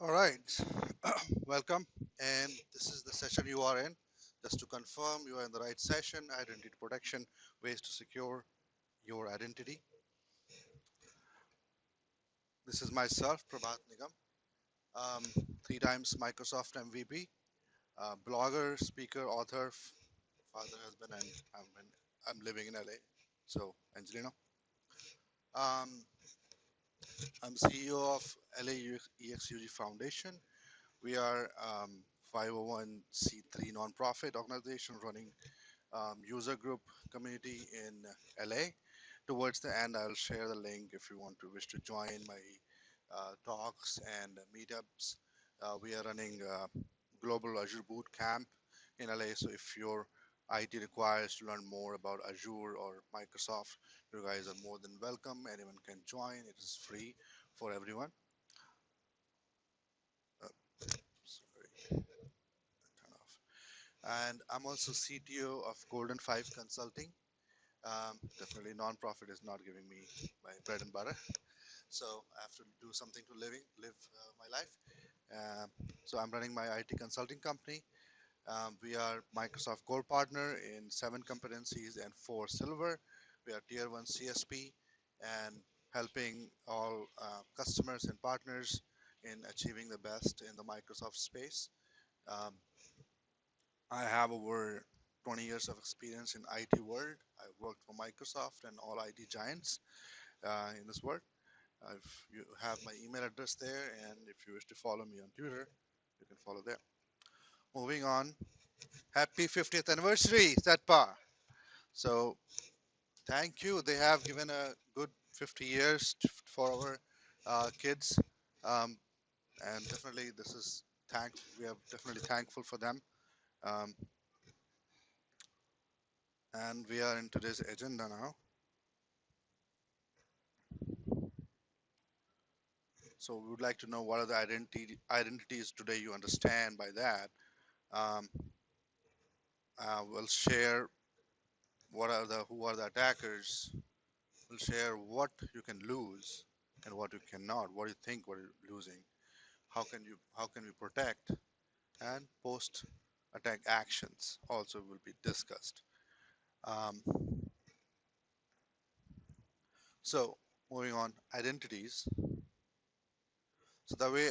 All right, welcome. And this is the session you are in. Just to confirm, you are in the right session. Identity protection, ways to secure your identity. This is myself, Prabhat Nigam, um, three times Microsoft MVP, blogger, speaker, author, father, husband, and I'm living in LA. So, Angelino. Um, I'm CEO of LA EXUG Foundation. We are 501c3 nonprofit organization running user group community in LA. Towards the end, I'll share the link if you want to wish to join my talks and meetups. We are running global Azure boot camp in LA. So if your IT requires to learn more about Azure or Microsoft, you guys are more than welcome. Anyone can join. It is free for everyone. Uh, sorry, turn off. And I'm also CTO of Golden Five Consulting. Definitely, nonprofit is not giving me my bread and butter, so I have to do something to live my life. So I'm running my IT consulting company. We are Microsoft Core partner in 7 competencies and 4 silver. We are tier 1 CSP and helping all customers and partners in achieving the best in the Microsoft space. Um, I have over 20 years of experience in IT world. I worked for Microsoft and all IT giants in this world. If you have my email address there, and if you wish to follow me on Twitter, you can follow there. Moving on, happy 50th anniversary, Cetpa. So thank you. They have given a good 50 years for our kids, um, and definitely this is thank. We are definitely thankful for them. Um, and we are in today's agenda now. So we would like to know what are the identities today you understand by that. Um, we'll share what are the who are the attackers. We'll share what you can lose and what you cannot. What you think what you're losing. How can we protect and post attack actions also will be discussed. Um, so moving on, identities. So the way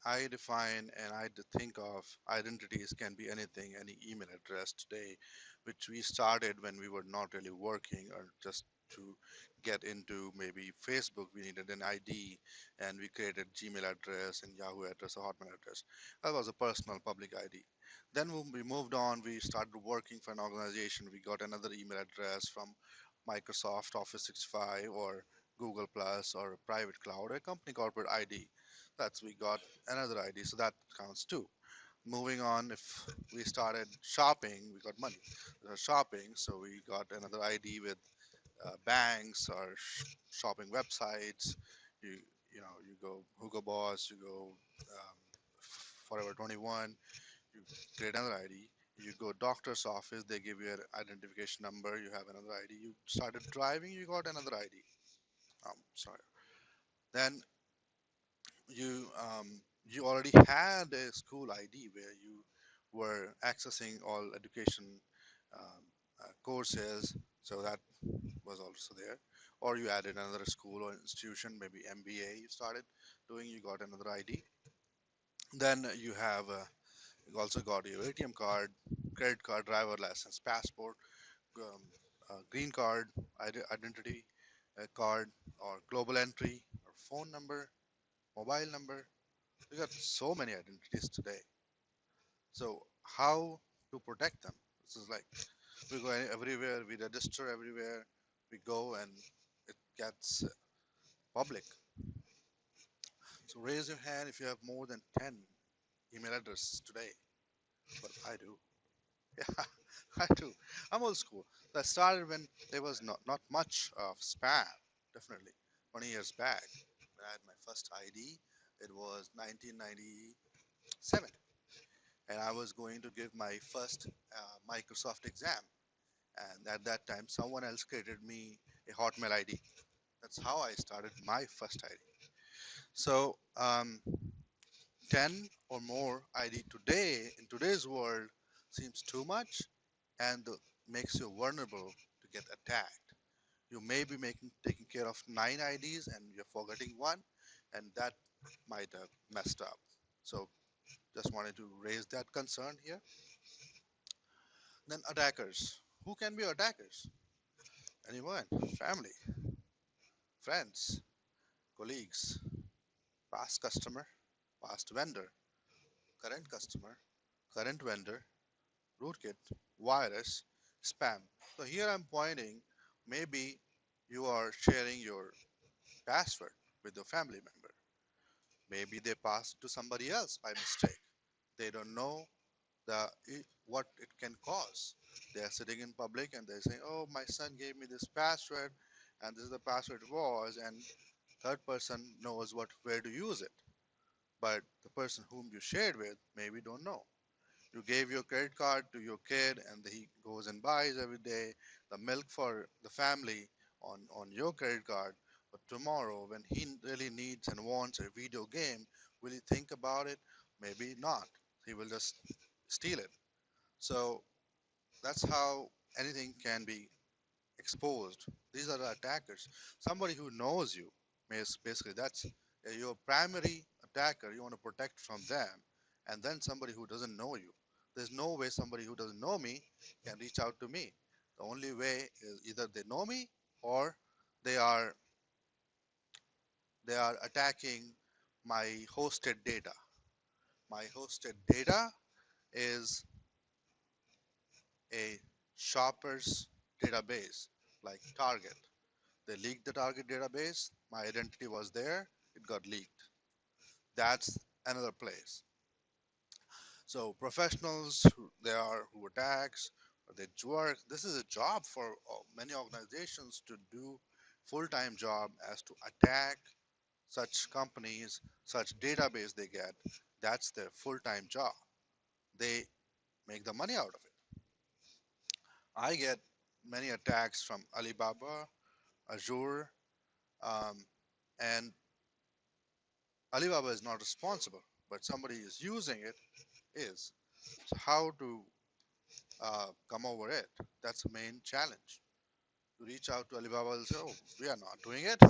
I define and think of identities can be anything, any email address today, which we started when we were not really working or just to get into maybe Facebook, we needed an ID and we created Gmail address and Yahoo address or Hotmail address. That was a personal public ID. Then when we moved on, we started working for an organization. We got another email address from Microsoft Office 65 or Google Plus or a private cloud, a company corporate ID. That's we got another ID, so that counts too. Moving on, if we started shopping, we got money. Shopping, so we got another ID with banks or shopping websites. You you know you go Hugo Boss, you go Forever 21. You create another ID. You go doctor's office, they give you an identification number. You have another ID. You started driving, you got another ID. Sorry. Then you already had a school ID where you were accessing all education um, courses, so that was also there. Or you added another school or institution, maybe MBA. You started doing, you got another ID. Then you also got your ATM card, credit card, driver license, passport, um, green card, identity card, or global entry, or phone number, mobile number. We got so many identities today. So how to protect them? This is like we go everywhere, we register everywhere, we go and it gets public. So raise your hand if you have more than 10 email addresses today. But I do. Yeah, I do. I'm old school. That started when there was not much of spam. Definitely, 20 years back when I had my first ID, it was 1997, and I was going to give my first Microsoft exam. And at that time, someone else created me a Hotmail ID. That's how I started my first ID. So 10 or more ID today in today's world seems too much and makes you vulnerable to get attacked. You may be taking care of 9 IDs and you're forgetting one, and that might have messed up. So just wanted to raise that concern here. Then attackers. Who can be attackers? Anyone? Family, friends, colleagues, past customer, past vendor, current customer, current vendor, rootkit, virus, spam. So here I'm pointing, maybe you are sharing your password with your family member. Maybe they passed to somebody else by mistake. They don't know what it can cause. They are sitting in public and they're saying, "Oh, my son gave me this password, and this is the password was," and third person knows where to use it, but the person whom you shared with maybe don't know. You gave your credit card to your kid, and he goes and buys every day the milk for the family on your credit card. But tomorrow, when he really needs and wants a video game, will he think about it? Maybe not. He will just steal it. So that's how anything can be exposed. These are the attackers. Somebody who knows you, basically that's your primary attacker. You want to protect from them, and then somebody who doesn't know you. There's no way somebody who doesn't know me can reach out to me. The only way is either they know me or they are they are attacking my hosted data. My hosted data is a shopper's database like Target. They leaked the target database. My identity was there. It got leaked. That's another place. So professionals, they are who attacks, or they work. This is a job for many organizations to do full-time job as to attack such companies, such database they get. That's their full-time job. They make the money out of it. I get many attacks from Alibaba, Azure, um, and Alibaba is not responsible, but somebody is using it is. So how to come over it? That's the main challenge. To reach out to Alibaba and say, "Oh, we are not doing it."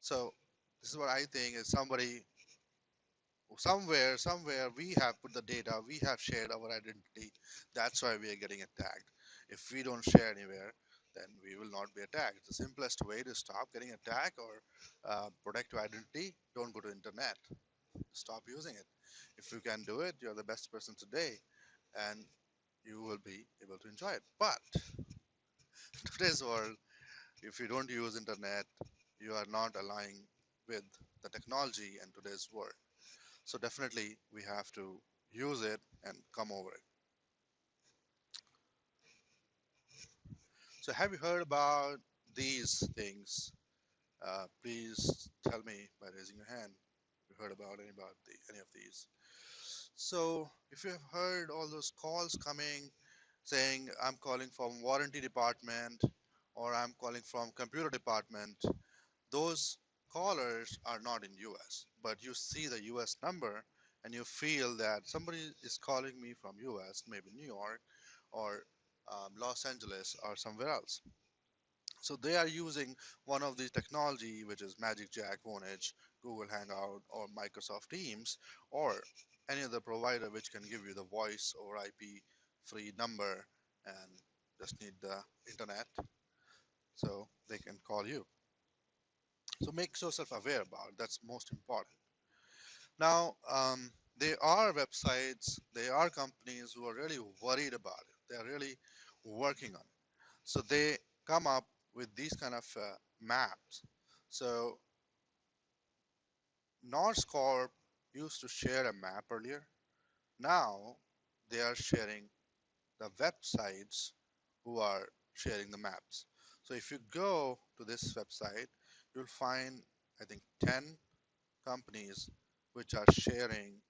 So this is what I think is somewhere we have put the data, we have shared our identity. That's why we are getting attacked. If we don't share anywhere, then we will not be attacked. The simplest way to stop getting attacked or protect your identity, don't go to internet. Stop using it. If you can do it, you're the best person today, and you will be able to enjoy it. But today's world, if you don't use internet, you are not aligning with the technology and today's world. So definitely we have to use it and come over it. So have you heard about these things? Please tell me by raising your hand if you heard about any of these. So if you have heard all those calls coming saying I'm calling from warranty department or I'm calling from computer department, those callers are not in US, but you see the US number and you feel that somebody is calling me from US, maybe New York or Los Angeles or somewhere else. So they are using one of these technology, which is Magic Jack, Vonage, Google Hangout, or Microsoft Teams, or any other provider which can give you the voice or IP free number and just need the internet so they can call you. So make yourself aware about it. That's most important. Now, there are websites, there are companies who are really worried about it. They are really working on it. So they come up with these kind of maps. So North Corp used to share a map earlier. Now they are sharing the websites who are sharing the maps. So if you go to this website, you'll find, I think, 10 companies which are sharing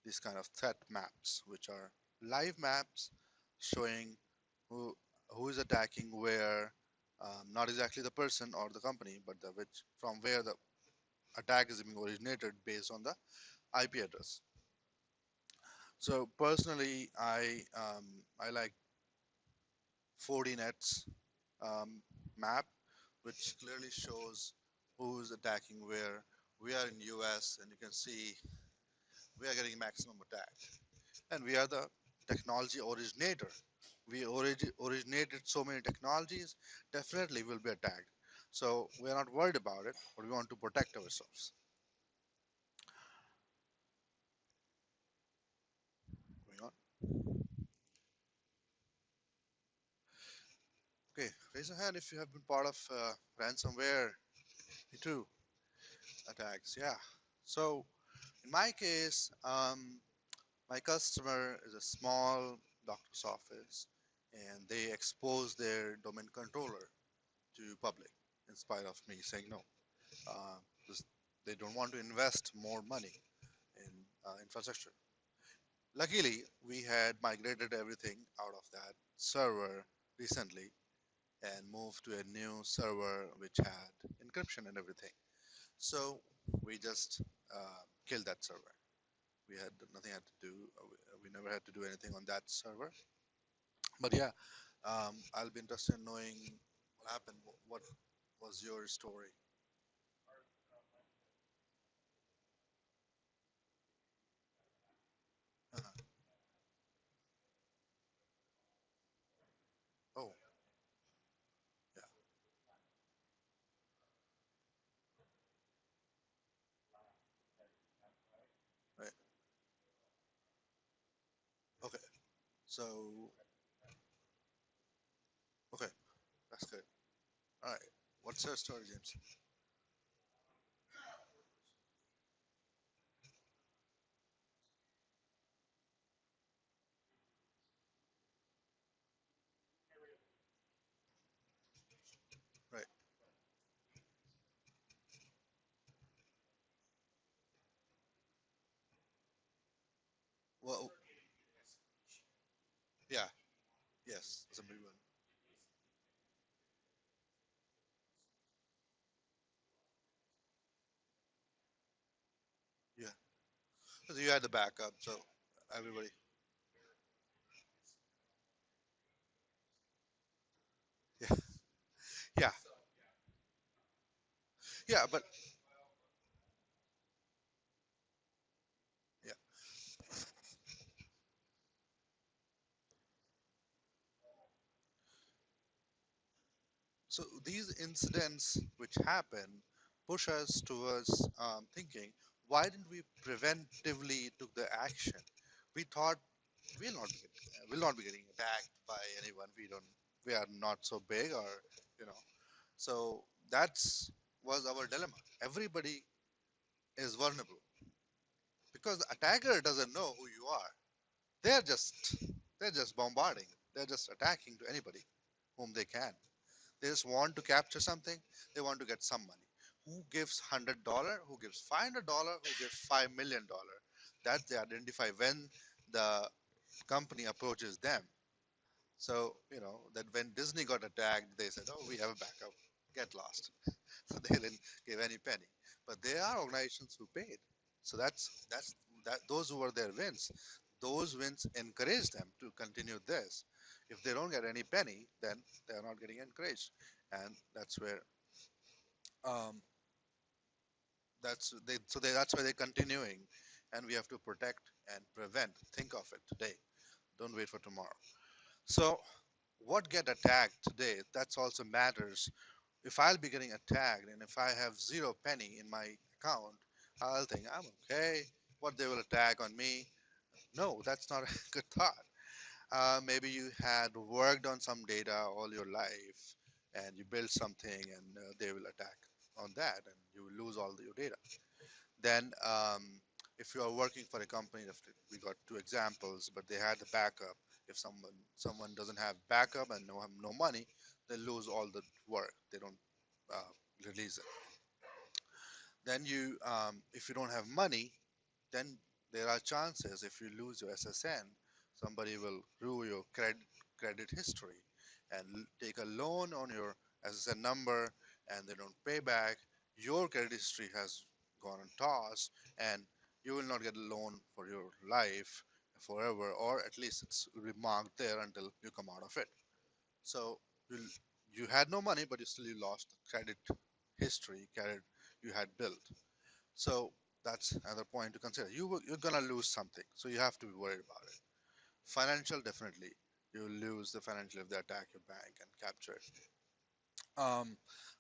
these kind of threat maps, which are live maps showing who who is attacking where, not exactly the person or the company, but the which from where the attack is being originated based on the IP address. So personally, I like 40nets um, map, which clearly shows who's attacking where. We are in US, and you can see we are getting maximum attack, and we are the technology originator. We originated so many technologies. Definitely, will be attacked. So we are not worried about it, but we want to protect ourselves. Going on. Okay, raise your hand if you have been part of ransomware. Me too. Attacks. Yeah. So in my case, my customer is a small doctor's office, and they expose their domain controller to public in spite of me saying no. Uh, this- they don't want to invest more money in infrastructure. Luckily, we had migrated everything out of that server recently and moved to a new server which had encryption and everything. So we just killed that server. We had nothing had to do. We never had to do anything on that server. But yeah, I'll be interested in knowing what happened. What was your story? Uh-huh. Oh, yeah, right. Okay, so okay, that's good. All right, what's your story, James? Right. Well, yeah, yes, it's a big one. Yeah, so you had the backup, so everybody. Yeah, yeah, yeah, but yeah. So these incidents which happen push us towards thinking, why didn't we preventively took the action? We thought we'll not be getting attacked by anyone. We are not so big, or you know. So that's was our dilemma. Everybody is vulnerable because the attacker doesn't know who you are. They're just they're just bombarding. They're just attacking to anybody whom they can. They just want to capture something. They want to get some money. Who gives $100? Who gives $500? Who gives $5 million? That they identify when the company approaches them. So that when Disney got attacked, they said, "Oh, we have a backup. Get lost." So they didn't give any penny. But there are organizations who paid. So that those were their wins. Those wins encourage them to continue this. If they don't get any penny, then they are not getting encouraged, and that's where um, that's why they're continuing, and we have to protect and prevent. Think of it today. Don't wait for tomorrow. So what get attacked today? That's also matters. If I'll be getting attacked and if I have zero penny in my account, I'll think I'm okay. What they will attack on me? No, that's not a good thought. Maybe you had worked on some data all your life and you build something and they will attack on that and you will lose all your data. Then, if you are working for a company, we got two examples, but they had the backup. If someone doesn't have backup and no money, they lose all the work. They don't release it. Then if you don't have money, then there are chances if you lose your SSN, somebody will rule your credit history and take a loan on your SSN number, and they don't pay back. Your credit history has gone on toss, and you will not get a loan for your life forever, or at least it's remarked there until you come out of it. So you you had no money, but you still you lost the credit history, credit you had built. So that's another point to consider. You're gonna lose something, so you have to be worried about it. Financial, definitely, you will lose the financial if they attack your bank and capture it. Um,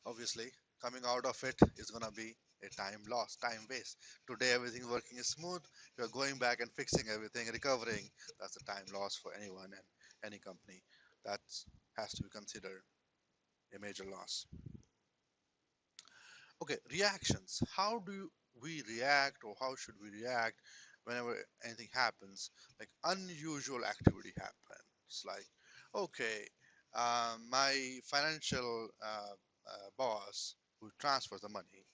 Obviously, coming out of it is gonna be a time loss, time waste. Today everything working is smooth. You're going back and fixing everything, recovering. That's a time loss for anyone and any company. That has to be considered a major loss. Okay, reactions. How do we react, or how should we react whenever anything happens? Like unusual activity happens. Like, okay, my financial boss who transfers the money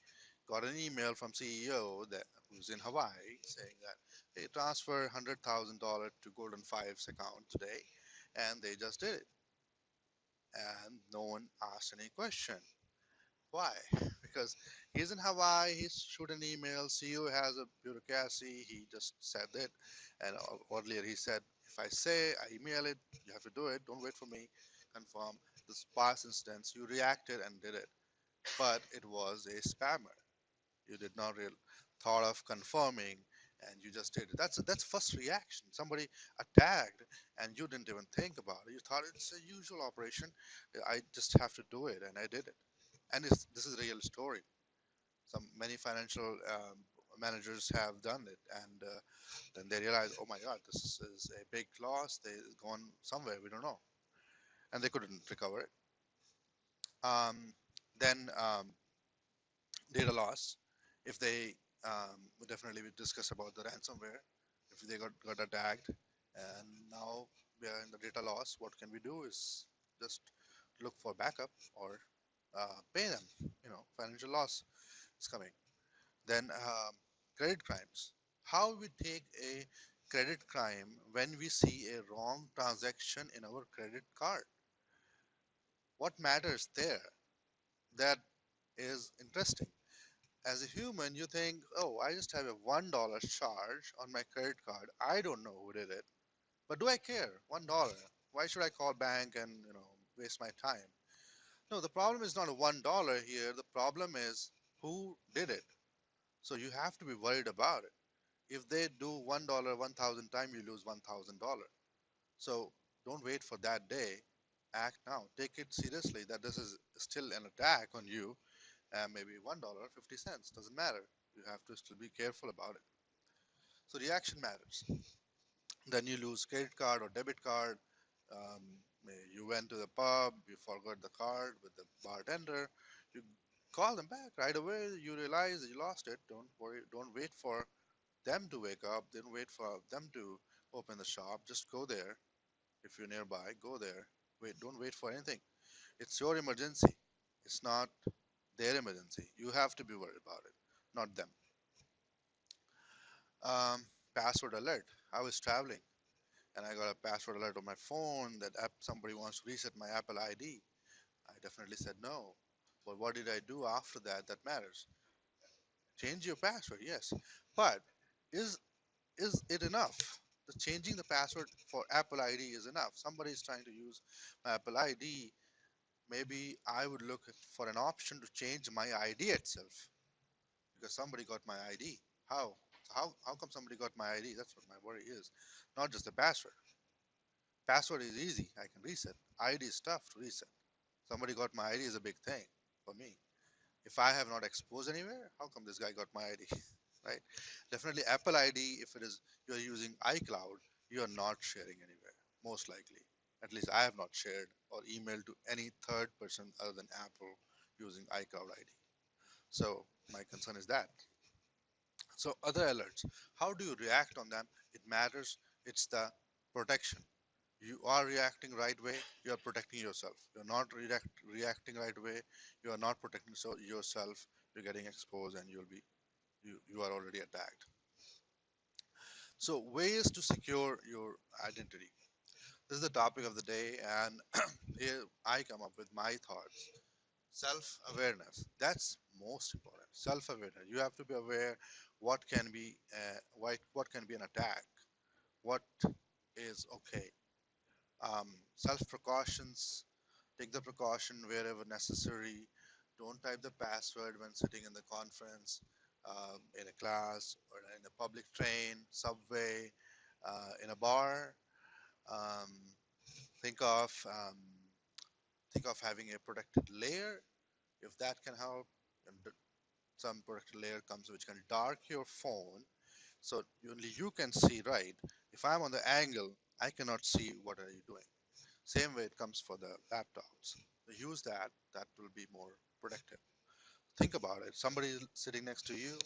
got an email from CEO that who's in Hawaii saying that they transfer $100,000 to Golden Five's account today, and they just did it, and no one asked any question. Why? Because he's in Hawaii, he's shooting emails, CEO has a bureaucracy, he just said it. And earlier he said, if I say, I email it, you have to do it, don't wait for me, confirm. This past instance, you reacted and did it, but it was a spammer. You did not real thought of confirming, and you just did it. That's first reaction. Somebody attacked and you didn't even think about it. You thought it's a usual operation. I just have to do it, and I did it. And this is a real story. Some many financial managers have done it, and then they realize, oh my God, this is a big loss. They gone somewhere we don't know, and they couldn't recover it. Um, then data loss. If they definitely we discuss about the ransomware. If they got attacked, and now we are in the data loss, what can we do is just look for backup or pay them. Financial loss is coming. Then credit crimes. How we take a credit crime when we see a wrong transaction in our credit card? What matters there? That is interesting. As a human, you think, oh, I just have a $1 charge on my credit card. I don't know who did it. But do I care? $1. Why should I call bank and waste my time? No, the problem is not a $1 here. The problem is who did it. So you have to be worried about it. If they do $1 1,000 times, you lose $1,000. So don't wait for that day. Act now. Take it seriously that this is still an attack on you. Maybe $1.50 doesn't matter. You have to still be careful about it. So reaction matters. Then you lose credit card or debit card. Um, you went to the pub, you forgot the card with the bartender. You call them back right away. You realize that you lost it. Don't worry. Don't wait for them to wake up. Don't wait for them to open the shop. Just go there. If you're nearby, go there. Wait. Don't wait for anything. It's your emergency. It's not their emergency. You have to be worried about it, not them. Password alert. I was traveling and I got a password alert on my phone that somebody wants to reset my Apple ID. I definitely said no. But what did I do after that? That matters. Change your password, yes. But is is it enough? The changing the password for Apple ID is enough. Somebody is trying to use my Apple ID. Maybe I would look for an option to change my ID itself because somebody got my ID. How? How come somebody got my ID? That's what my worry is. Not just the password. Password is easy. I can reset. ID is tough to reset. Somebody got my ID is a big thing for me. If I have not exposed anywhere, how come this guy got my ID? Right? Definitely Apple ID, if it is you're using iCloud, you are not sharing anywhere, most likely. At least I have not shared or emailed to any third person other than Apple using iCloud ID. So my concern is that. So other alerts, how do you react on them? It matters. It's the protection. You are reacting right way, you are protecting yourself. You're not reacting right way, you are not protecting yourself. You're getting exposed and you are already attacked. So ways to secure your identity. This is the topic of the day, and here I come up with my thoughts. Self awareness, that's most important. Self awareness, you have to be aware what can be an attack, what is okay. Self precautions, take the precaution wherever necessary. Don't type the password when sitting in the conference, in a class, or in a public train, subway, in a bar. Um, think of um, think of having a protected layer if that can help. And some protected layer comes which can dark your phone, so only you can see right. If I'm on the angle, I cannot see what are you doing. Same way it comes for the laptops. Use that. That will be more protective. Think about it. Somebody is sitting next to you.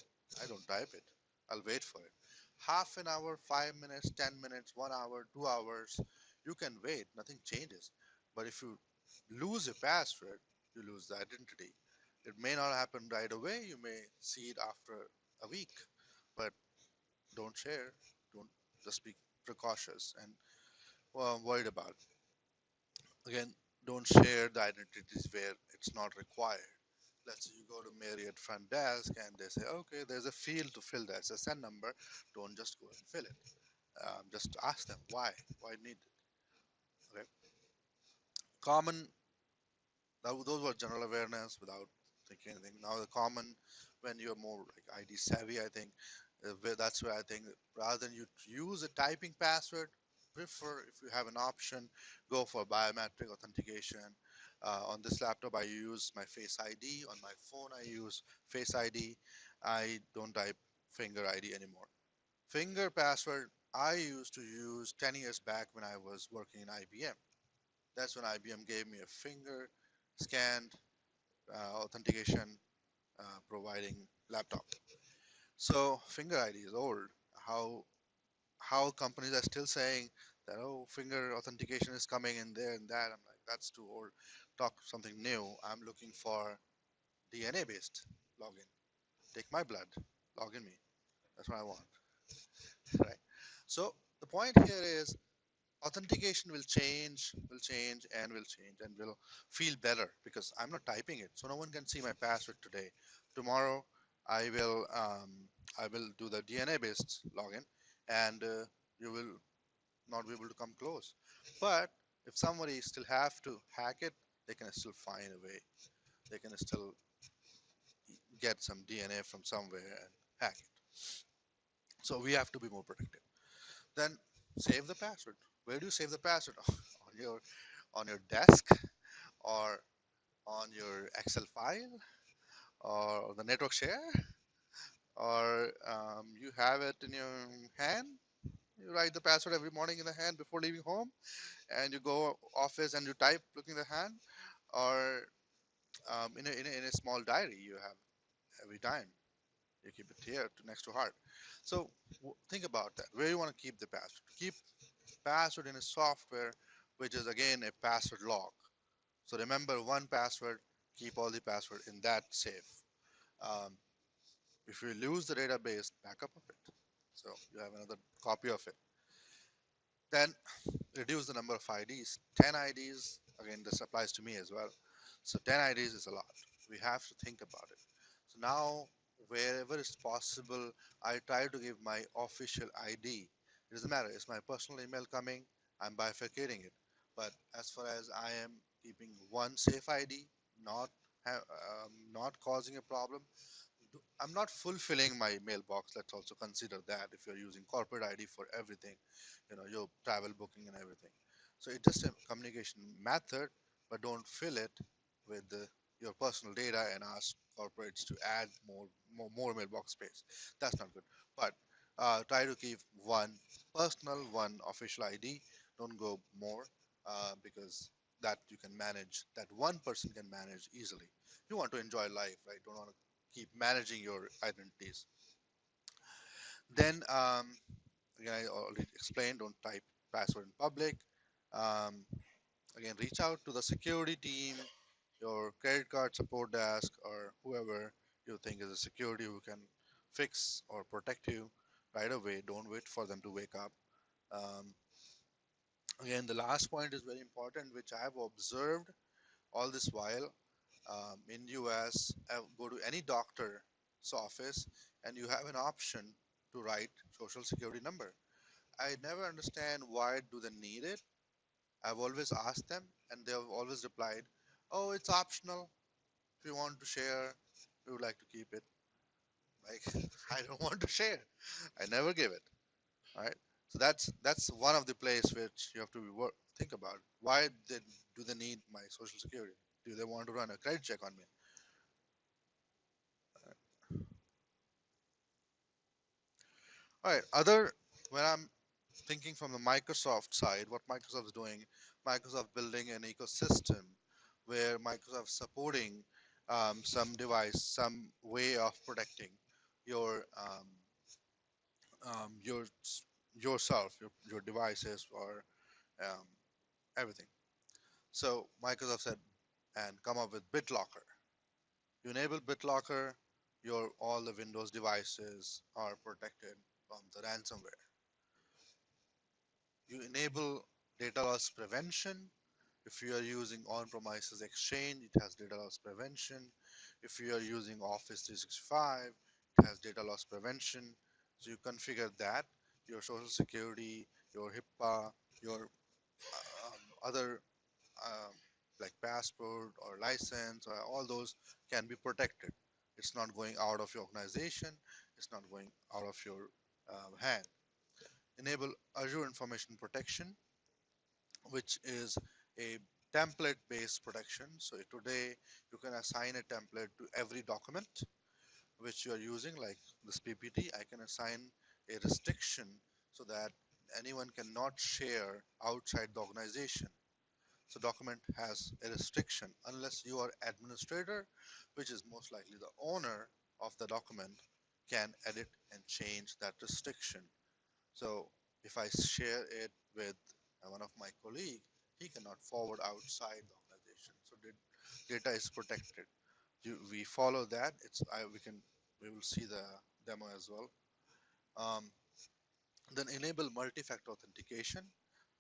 I don't type it. I'll wait for it. Half an hour, 5 minutes, 10 minutes, 1 hour, 2 hours. You can wait. Nothing changes. But if you lose a password, you lose the identity. It may not happen right away. You may see it after a week. But don't share. Don't just be precautious and worried about. Again, don't share the identities where it's not required. Let's say you go to Marriott front desk and they say, okay, there's a field to fill that SSN number. Don't just go and fill it. Just ask them why. Why need it? Okay. Common. Those were general awareness without thinking anything. Now the common, when you're more like ID savvy, I think that's where I think rather than you use a typing password, prefer if you have an option, go for biometric authentication. On this laptop, I use my Face ID. On my phone, I use Face ID. I don't type finger ID anymore. Finger password, I used to use 10 years back when I was working in IBM. That's when IBM gave me a finger scanned authentication providing laptop. So finger ID is old. How how companies are still saying that, oh, finger authentication is coming in there and that. I'm like, that's too old. Talk something new. I'm looking for DNA based login. Take my blood, log in me. That's what I want. Right. So the point here is authentication will change, and will feel better because I'm not typing it, so no one can see my password today. Tomorrow, I will do the DNA based login, and you will not be able to come close. But if somebody still have to hack it, they can still find a way. They can still get some DNA from somewhere and hack it. So we have to be more protective. Then save the password. Where do you save the password? On your desk, or on your Excel file, or the network share, or you have it in your hand. You write the password every morning in the hand before leaving home, and you go office and you type looking at the hand, or in a small diary you have every time. You keep it here next to heart. So think about that. Where you want to keep the password? Keep password in a software, which is again a password lock. So remember one password, keep all the password in that safe. Um, if you lose the database, backup of it. So you have another copy of it. Then reduce the number of IDs. 10 IDs, again, this applies to me as well. So 10 IDs is a lot. We have to think about it. So now, wherever it's possible, I try to give my official ID. It doesn't matter. It's my personal email coming. I'm bifurcating it. But as far as I am keeping one safe ID, not not causing a problem, I'm not fulfilling my mailbox. Let's also consider that if you're using corporate ID for everything, your travel booking and everything. So it's just a communication method, but don't fill it with your personal data and ask corporates to add more mailbox space. That's not good. But try to keep one personal, one official ID. Don't go more because that you can manage. That one person can manage easily. You want to enjoy life, right? Don't want to keep managing your identities. Then again, I already explained, don't type password in public. Um, Again, reach out to the security team, your credit card support desk, or whoever you think is a security who can fix or protect you right away. Don't wait for them to wake up. Um, Again, the last point is very important, which I have observed all this while in US. Go to any doctor, office, and you have an option to write social security number. I never understand why do they need it. I've always asked them, and they have always replied, "Oh, it's optional. If you want to share, we would like to keep it." Like, I don't want to share. I never give it. All right. So that's one of the place which you have to think about. Why do they need my social security? Do they want to run a credit check on me? All right. Other when I'm thinking from the Microsoft side, what Microsoft is doing, Microsoft building an ecosystem where Microsoft supporting some device, some way of protecting your your yourself, your devices, or um, everything. So Microsoft said and come up with BitLocker. You enable BitLocker, your all the Windows devices are protected from the ransomware. You enable data loss prevention. If you are using on-premises Exchange, it has data loss prevention. If you are using Office 365, it has data loss prevention. So you configure that, your Social Security, your HIPAA, your other um, like passport or license, or all those can be protected. It's not going out of your organization. It's not going out of your hand. Enable Azure Information Protection, which is a template based protection. So today you can assign a template to every document which you are using, like this PPT. I can assign a restriction so that anyone cannot share outside the organization. So document has a restriction unless you are administrator, which is most likely the owner of the document, can edit and change that restriction. So if I share it with one of my colleague, he cannot forward outside the organization. So data is protected. We follow that. We will see the demo as well. Um, then enable multi-factor authentication.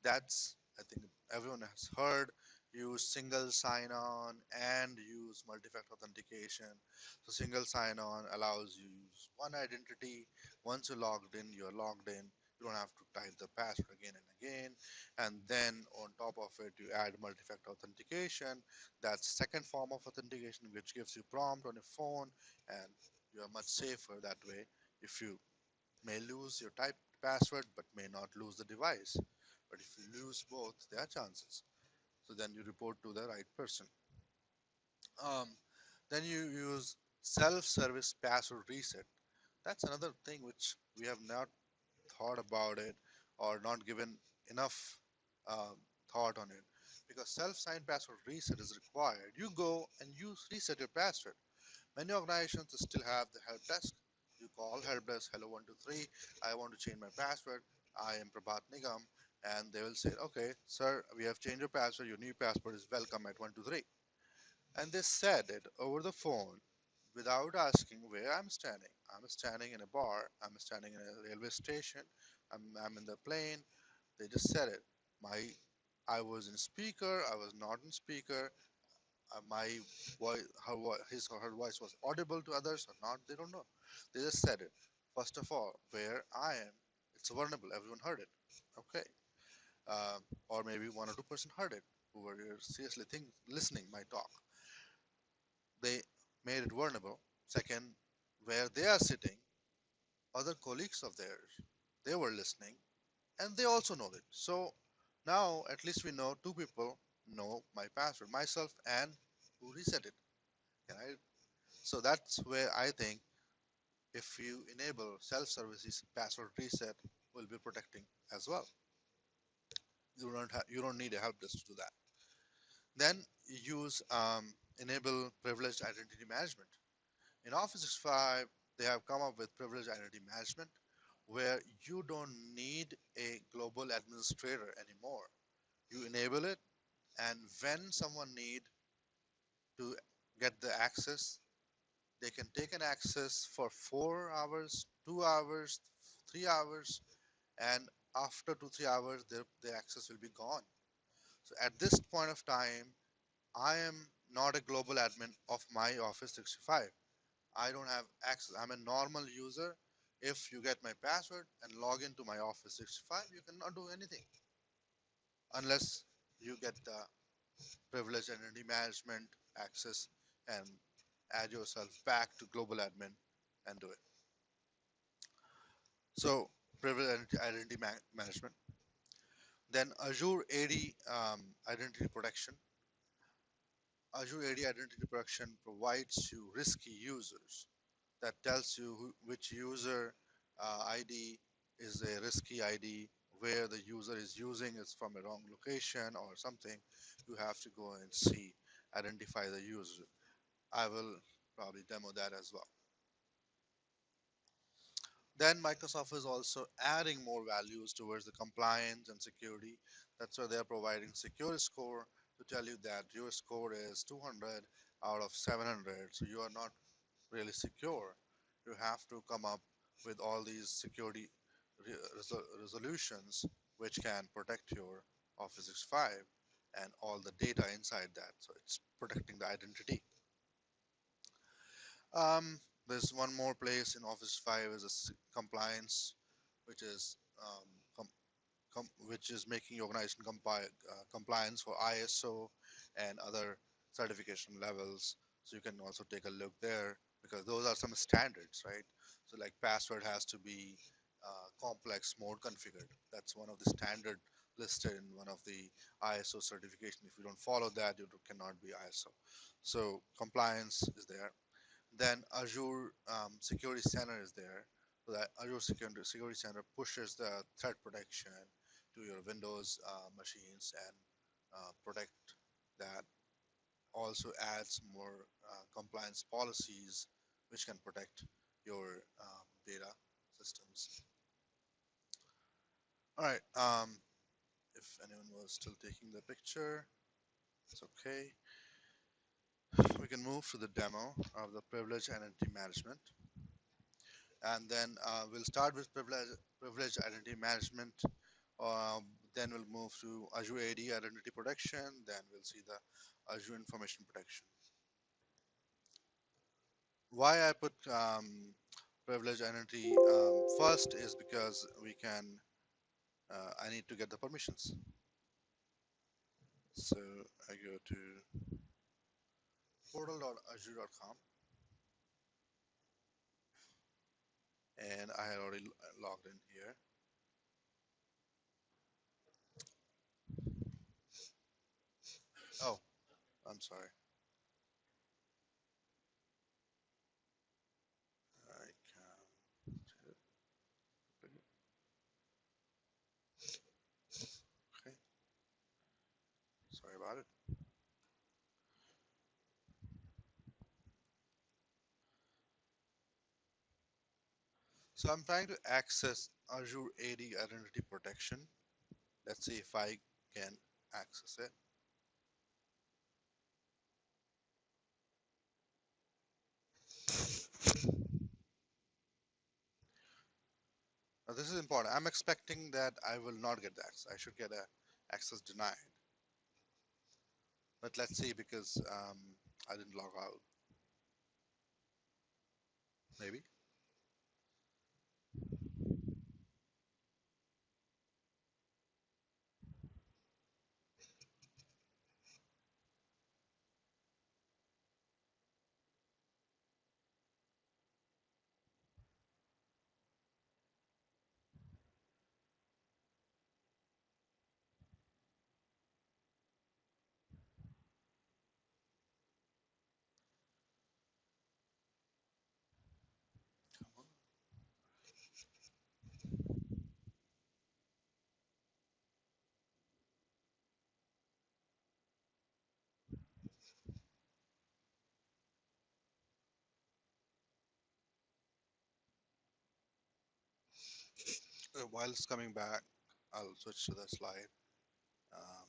That's, I think everyone has heard, use single sign-on and use multi-factor authentication. So single sign-on allows you use one identity. Once you're logged in, you're logged in. You don't have to type the password again and again. And then on top of it, you add multi-factor authentication. That's second form of authentication, which gives you prompt on your phone, and you are much safer that way. If you may lose your typed password but may not lose the device. But if you lose both, there are chances. So then you report to the right person. Um, then you use self-service password reset. That's another thing which we have not thought about it or not given enough um, thought on it, because self-signed password reset is required. You go and you reset your password. Many organizations still have the help desk. You call help desk, hello 123, I want to change my password. I am Prabhat Nigam. And they will say, okay, sir, we have changed your password. Your new password is welcome at 123. And they said it over the phone without asking where I'm standing. I'm standing in a bar. I'm standing in a railway station. I'm in the plane. They just said it. My, I was in speaker. I was not in speaker. My voice, his or her voice was audible to others or not, they don't know. They just said it. First of all, where I am, it's vulnerable. Everyone heard it. Okay. Or maybe 1 or 2% heard it who were seriously listening my talk. They made it vulnerable. Second, where they are sitting, other colleagues of theirs, they were listening and they also know it. So now at least we know two people know my password, myself and who reset it. Can I So that's where I think if you enable self-services, password reset will be protecting as well. You don't need a help desk to do that. Then use enable privileged identity management. In Office 365, they have come up with privileged identity management where you don't need a global administrator anymore. You enable it, and when someone need to get the access, they can take an access for 4 hours, 2 hours, 3 hours, and after 2 3 hours, the access will be gone. So at this point of time, I am not a global admin of my Office 365. I don't have access. I'm a normal user. If you get my password and log into my Office 65, you cannot do anything unless you get the privileged identity management access and add yourself back to global admin and do it. So privileged identity management. Then Azure AD identity protection. Azure AD identity protection provides you risky users that tells you which user ID is a risky ID, where the user is using is from a wrong location or something. You have to go and see, identify the user. I will probably demo that as well. Then Microsoft is also adding more values towards the compliance and security. That's why they're providing secure score to tell you that your score is 200 out of 700. So you are not really secure. You have to come up with all these security resolutions which can protect your Office 365 and all the data inside that. So it's protecting the identity. There's one more place in Office 5 is a compliance, which is which is making your organization compliance for ISO and other certification levels. So you can also take a look there because those are some standards, right? So like password has to be complex mode configured. That's one of the standard listed in one of the ISO certification. If you don't follow that, you cannot be ISO. So compliance is there. Then Azure Security Center is there. So that Azure Security Center pushes the threat protection to your Windows machines and protect that. Also adds more compliance policies which can protect your data systems. All right. If anyone was still taking the picture, it's okay. We can move to the demo of the privilege identity management. And then we'll start with privilege identity management. Then we'll move to Azure AD identity protection. Then we'll see the Azure information protection. Why I put privilege identity first is because we can. I need to get the permissions. So I go to portal.azure.com and I had already logged in here. Oh, I'm sorry. I can. Okay, sorry about it. So I'm trying to access Azure AD identity protection. Let's see if I can access it. Now this is important. I'm expecting that I will not get the access. I should get a access denied. But let's see because I didn't log out. Maybe. While it's coming back, I'll switch to the slide. Um,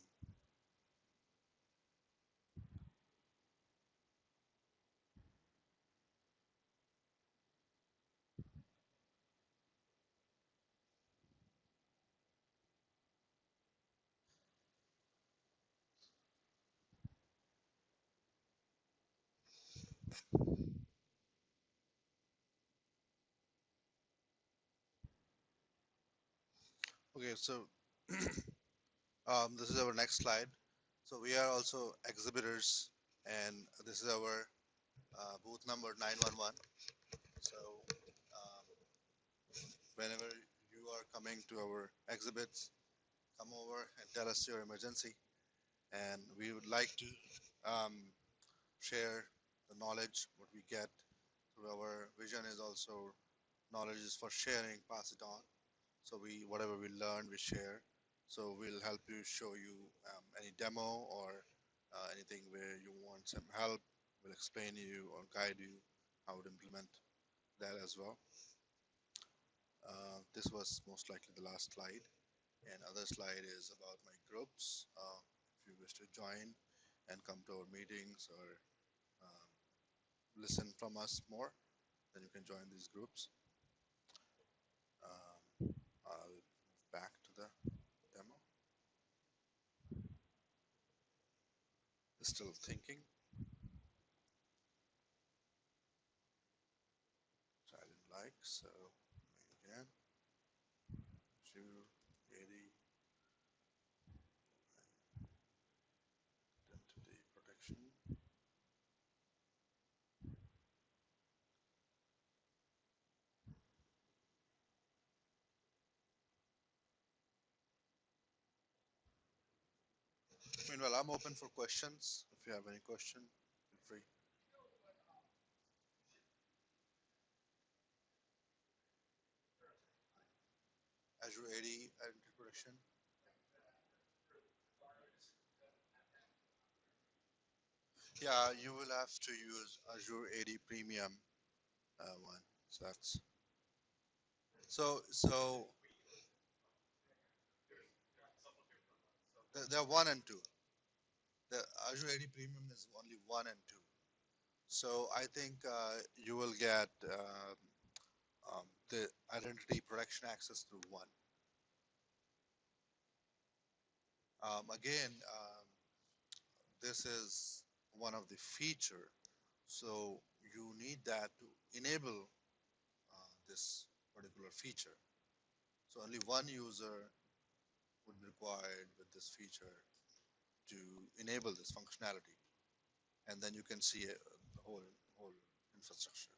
so this is our next slide. So we are also exhibitors, and this is our booth number 911. So um, whenever you are coming to our exhibits, come over and tell us your emergency, and we would like to um, share the knowledge what we get. So our vision is also knowledge is for sharing, pass it on. So we whatever we learn, we share. So we'll help you, show you any demo or anything where you want some help. We'll explain you or guide you how to implement that as well. This was most likely the last slide, and other slide is about my groups. If you wish to join and come to our meetings or um, listen from us more, then you can join these groups. I'll move back to the demo. Still thinking. I didn't like, so again, Azure 80 identity protection. Meanwhile, I'm open for questions. If you have any question, feel free. Azure 80 identity protection. Yeah, you will have to use Azure 80 Premium one. So that's so they're one and two. The Azure 80 Premium is only one and two. So I think you will get the identity protection access through one. Again, this is one of the feature. So you need that to enable this particular feature. So only one user would be required with this feature to enable this functionality, and then you can see the whole infrastructure,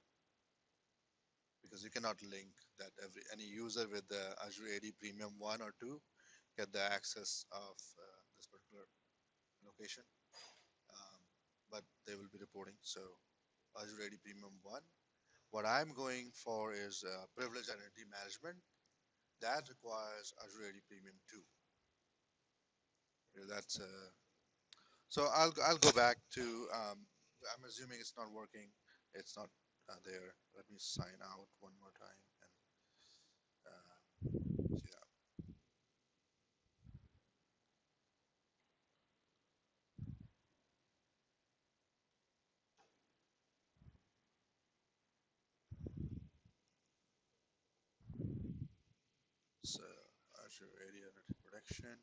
because you cannot link that any user with the Azure AD Premium 1 or 2 get the access of this particular location, um, but they will be reporting. So Azure AD Premium 1. What I'm going for is privileged identity management. That requires Azure AD Premium 2. That's so I'll go back to. I'm assuming it's not working. It's not there. Let me sign out one more time and see that. So Azure AD Identity Protection.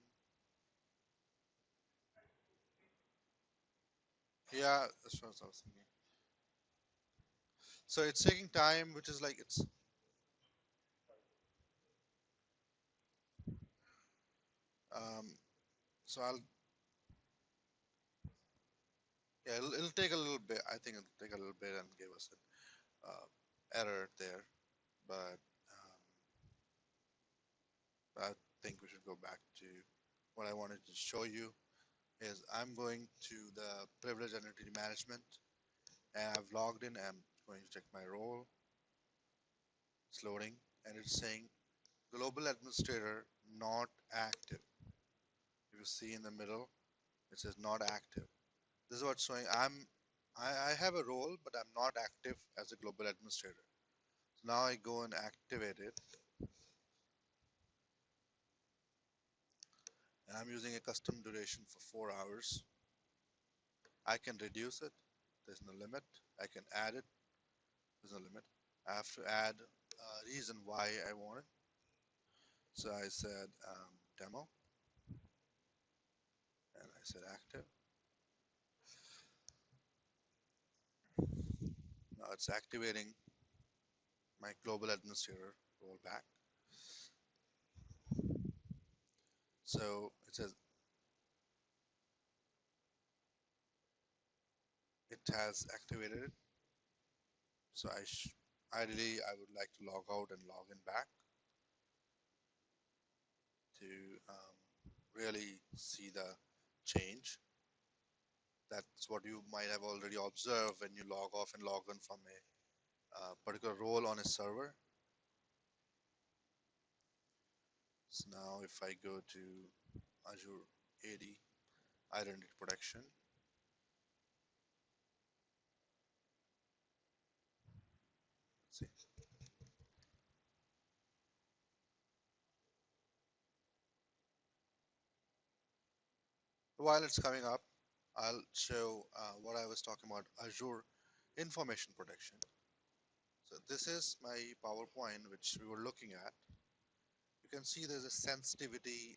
Yeah, that's what I was thinking. So it's taking time, which is like it's. Um, so I'll. Yeah, it'll take a little bit. I think it'll take a little bit and give us an error there, but I think we should go back to what I wanted to show you. Is I'm going to the privilege identity management, and I've logged in. I'm going to check my role. It's loading, and it's saying global administrator not active. If you see in the middle, it says not active. This is what's showing. I have a role, but I'm not active as a global administrator. So now I go and activate it, and I'm using a custom duration for 4 hours. I can reduce it. There's no limit. I can add it. There's no limit. I have to add a reason why I want it. So I said demo, and I said active. Now it's activating my global administrator rollback. So it says it has activated it. So ideally I would like to log out and log in back to really see the change. That's what you might have already observed when you log off and log on from a particular role on a server. So now if I go to Azure AD identity protection, see, while it's coming up, I'll show what I was talking about, Azure information protection. So this is my PowerPoint which we were looking at. You can see there's a sensitivity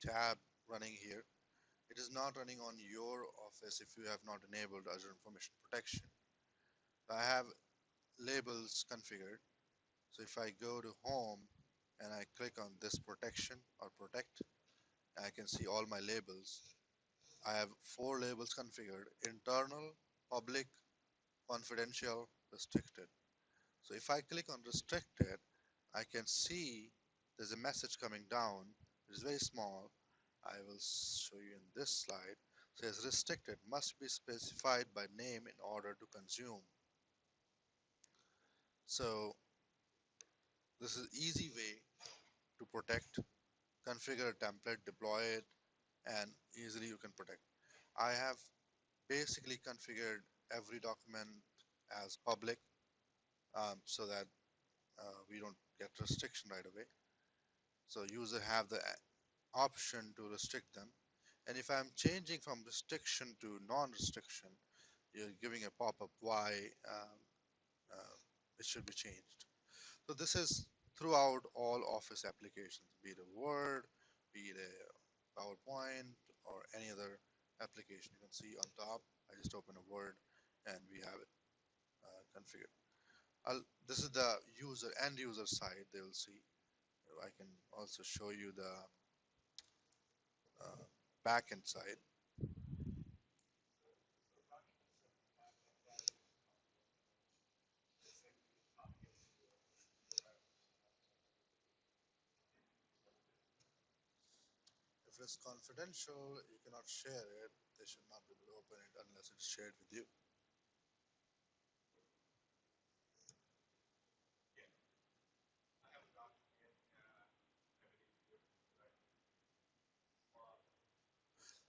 tab running here. It is not running on your office if you have not enabled Azure information protection. I have labels configured. So if I go to home and I click on this protection or protect, I can see all my labels. I have 4 labels configured: internal, public, confidential, restricted. So if I click on restricted, I can see there's a message coming down. It is very small. I will show you in this slide. It says restricted must be specified by name in order to consume. So this is easy way to protect. Configure a template, deploy it, and easily you can protect. I have basically configured every document as public so that we don't get restriction right away. So user have the option to restrict them. And if I'm changing from restriction to non-restriction, you're giving a pop-up why it should be changed. So this is throughout all Office applications, be it a Word, be it a PowerPoint, or any other application. You can see on top, I just open a Word and we have it configured. This is the end user side. They will see. I can also show you the backend side. If it's confidential, you cannot share it. They should not be able to open it unless it's shared with you.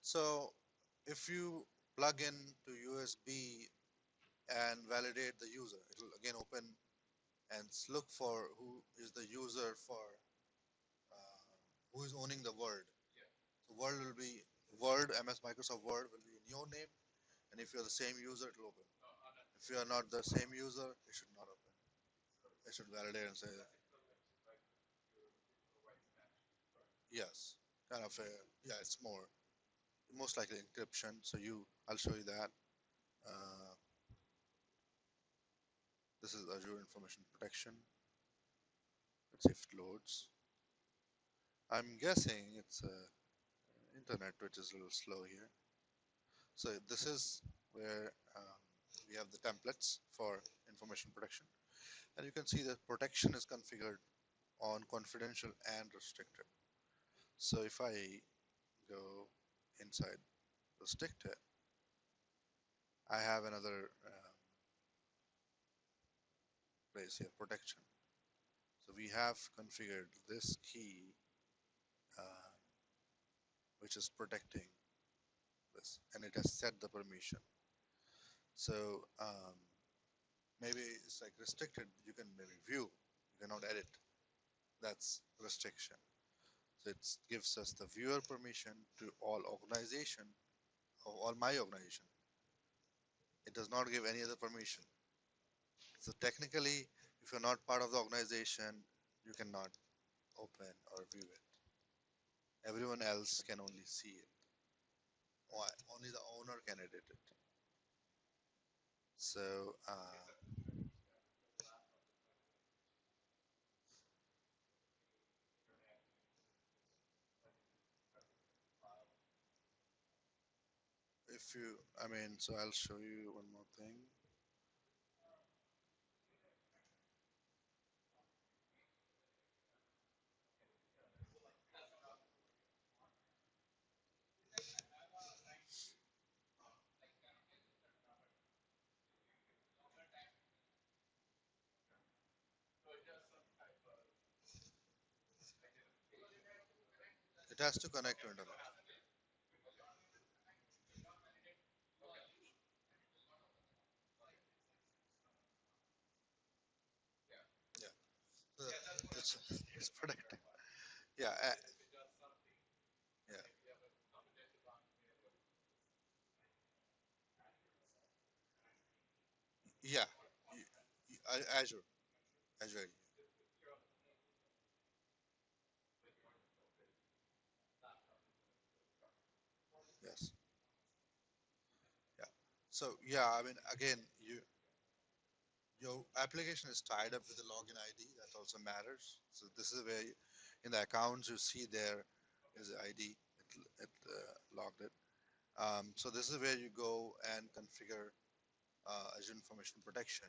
So if you plug in to USB and validate the user, it will again open and look for who is the user for who is owning the Word. So Word will be Word, MS Microsoft Word will be in your name, and if you're the same user, it will open. If you are not the same user, it should not open. It should validate and say, yes, kind of a, yeah, it's more, most likely encryption. So I'll show you that. Uh, this is Azure Information Protection. Let's see if it loads. I'm guessing it's internet which is a little slow here. So this is where we have the templates for information protection, and you can see that protection is configured on confidential and restricted. So if I go inside restricted, I have another place here, protection. So we have configured this key uh, which is protecting this, and it has set the permission. So maybe it's like restricted, you can maybe view, you cannot edit. That's restriction. So it gives us the viewer permission to all organization, of all my organization. It does not give any other permission. So technically, if you're not part of the organization, you cannot open or view it. Everyone else can only see it. Why? Only the owner can edit it. So you, I mean, so I'll show you one more thing. It has to connect to internet. Yeah. So it's protected. Yeah. Yeah. Yeah. Azure. Azure. Yes. Yeah. So yeah, I mean, again, your application is tied up with the login ID. That also matters. So this is where in the accounts you see there is an ID. It logged it. So this is where you go and configure Azure Information Protection.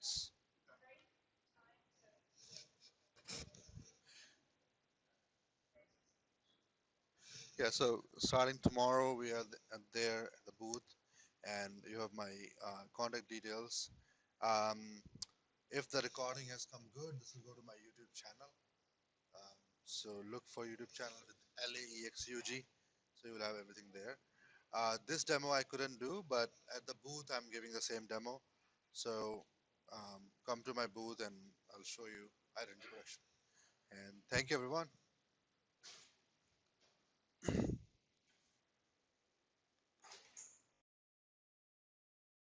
S- Yeah. So starting tomorrow, we are there at the booth, and you have my contact details. Um, if the recording has come good, this will go to my YouTube channel. So look for YouTube channel with LAEXUG. So you will have everything there. This demo I couldn't do, but at the booth I'm giving the same demo. So come to my booth and I'll show you identity protection. And thank you everyone.